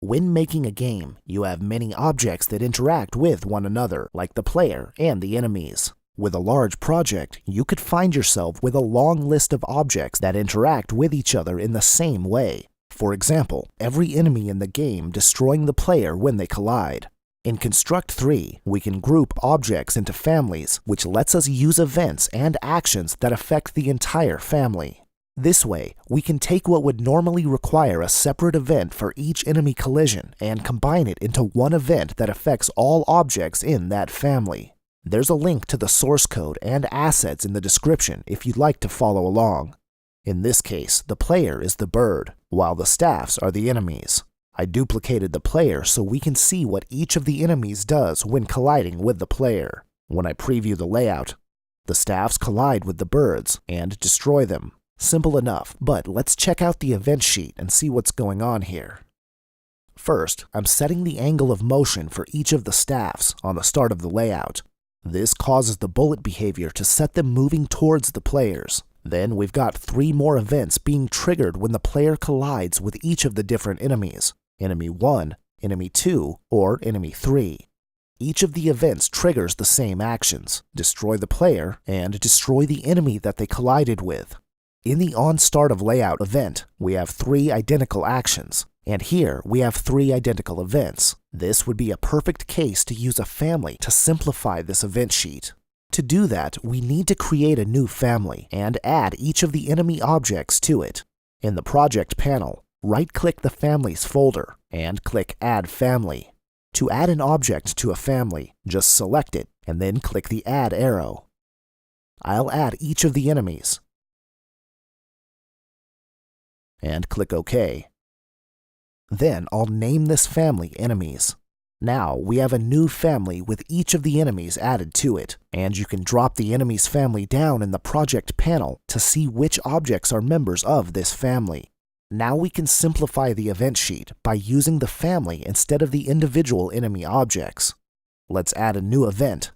When making a game, you have many objects that interact with one another, like the player and the enemies. With a large project, you could find yourself with a long list of objects that interact with each other in the same way. For example, every enemy in the game destroying the player when they collide. In Construct 3, we can group objects into families, which lets us use events and actions that affect the entire family. This way, we can take what would normally require a separate event for each enemy collision and combine it into one event that affects all objects in that family. There's a link to the source code and assets in the description if you'd like to follow along. In this case, the player is the bird, while the staffs are the enemies. I duplicated the player so we can see what each of the enemies does when colliding with the player. When I preview the layout, the staffs collide with the birds and destroy them. Simple enough, but let's check out the event sheet and see what's going on here. First, I'm setting the angle of motion for each of the staffs on the start of the layout. This causes the bullet behavior to set them moving towards the players. Then we've got 3 more events being triggered when the player collides with each of the different enemies: Enemy 1, Enemy 2, or Enemy 3. Each of the events triggers the same actions: destroy the player and destroy the enemy that they collided with. In the onStart of Layout event, we have 3 identical actions, and here we have 3 identical events. This would be a perfect case to use a family to simplify this event sheet. To do that, we need to create a new family and add each of the enemy objects to it. In the Project panel, right-click the Families folder and click Add Family. To add an object to a family, just select it and then click the Add arrow. I'll add each of the enemies and click OK. Then I'll name this family Enemies. Now we have a new family with each of the enemies added to it, and you can drop the enemies family down in the project panel to see which objects are members of this family. Now we can simplify the event sheet by using the family instead of the individual enemy objects. Let's add a new event.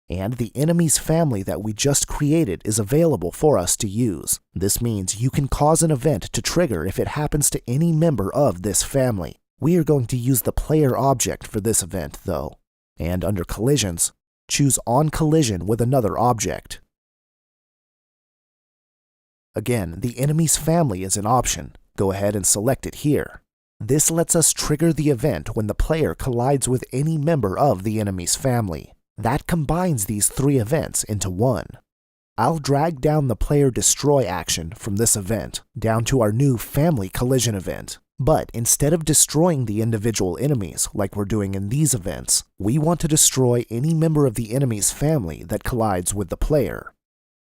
And the enemies family that we just created is available for us to use. This means you can cause an event to trigger if it happens to any member of this family. We are going to use the player object for this event, though. And under Collisions, choose On Collision with another object. Again, the enemies family is an option. Go ahead and select it here. This lets us trigger the event when the player collides with any member of the enemy's family. That combines these 3 events into one. I'll drag down the Player Destroy action from this event down to our new Family Collision event. But instead of destroying the individual enemies like we're doing in these events, we want to destroy any member of the enemy's family that collides with the player.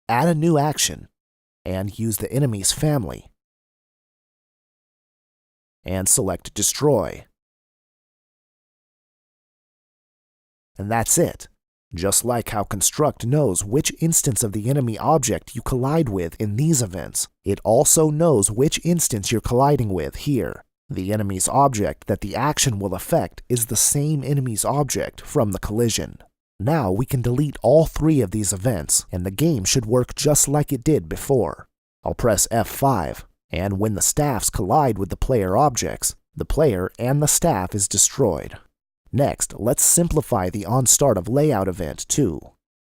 Add a new action and use the enemy's family. And select Destroy. And that's it. Just like how Construct knows which instance of the enemy object you collide with in these events, it also knows which instance you're colliding with here. The enemy's object that the action will affect is the same enemy's object from the collision. Now we can delete all 3 of these events, and the game should work just like it did before. I'll press F5, and when the staffs collide with the player objects, the player and the staff is destroyed. Next, let's simplify the onStart of Layout event too.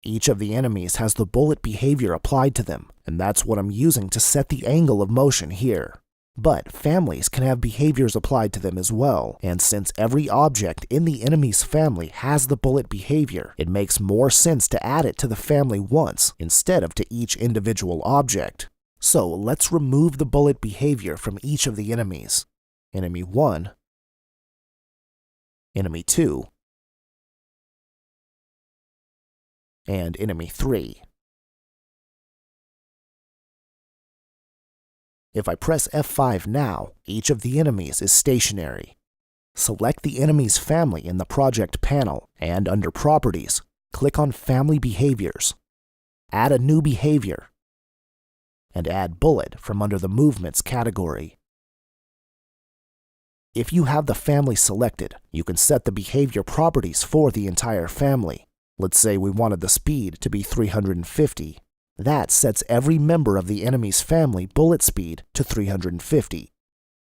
Each of the enemies has the bullet behavior applied to them, and that's what I'm using to set the angle of motion here. But families can have behaviors applied to them as well, and since every object in the enemy's family has the bullet behavior, it makes more sense to add it to the family once instead of to each individual object. So let's remove the bullet behavior from each of the enemies. Enemy 1, Enemy 2, and Enemy 3. If I press F5 now, each of the enemies is stationary. Select the enemy's family in the project panel, and under Properties, click on Family Behaviors. Add a new behavior, and add Bullet from under the Movements category. If you have the family selected, you can set the behavior properties for the entire family. Let's say we wanted the speed to be 350. That sets every member of the enemy's family bullet speed to 350.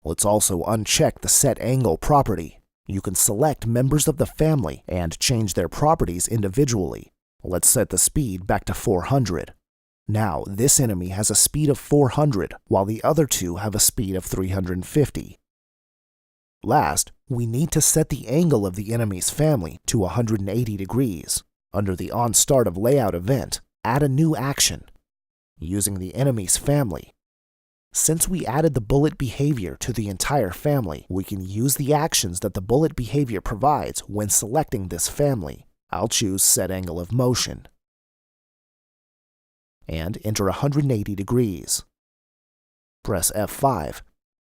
Let's also uncheck the Set Angle property. You can select members of the family and change their properties individually. Let's set the speed back to 400. Now, this enemy has a speed of 400, while the other two have a speed of 350. Last, we need to set the angle of the enemy's family to 180 degrees. Under the OnStart of Layout event, add a new action, using the enemy's family. Since we added the bullet behavior to the entire family, we can use the actions that the bullet behavior provides when selecting this family. I'll choose Set Angle of Motion and enter 180 degrees. Press F5,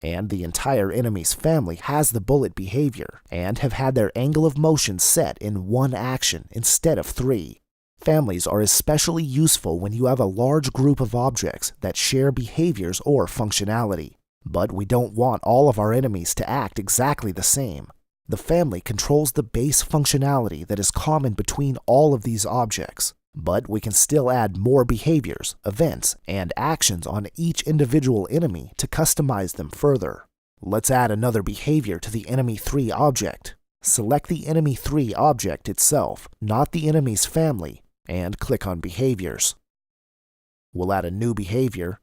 and the entire enemy's family has the bullet behavior and have had their angle of motion set in one action instead of 3. Families are especially useful when you have a large group of objects that share behaviors or functionality. But we don't want all of our enemies to act exactly the same. The family controls the base functionality that is common between all of these objects, but we can still add more behaviors, events, and actions on each individual enemy to customize them further. Let's add another behavior to the Enemy 3 object. Select the Enemy 3 object itself, not the enemy's family, and click on Behaviors. We'll add a new behavior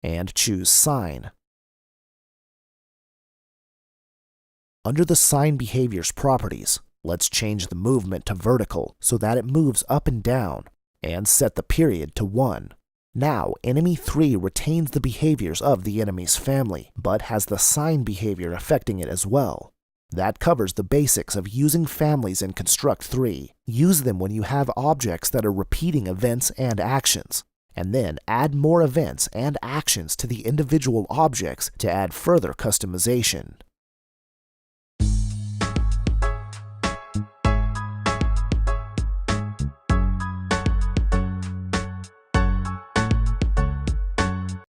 and choose Sign. Under the Sign Behaviors properties, let's change the movement to vertical so that it moves up and down, and set the period to 1. Now, Enemy 3 retains the behaviors of the enemy's family, but has the sign behavior affecting it as well. That covers the basics of using families in Construct 3. Use them when you have objects that are repeating events and actions, and then add more events and actions to the individual objects to add further customization.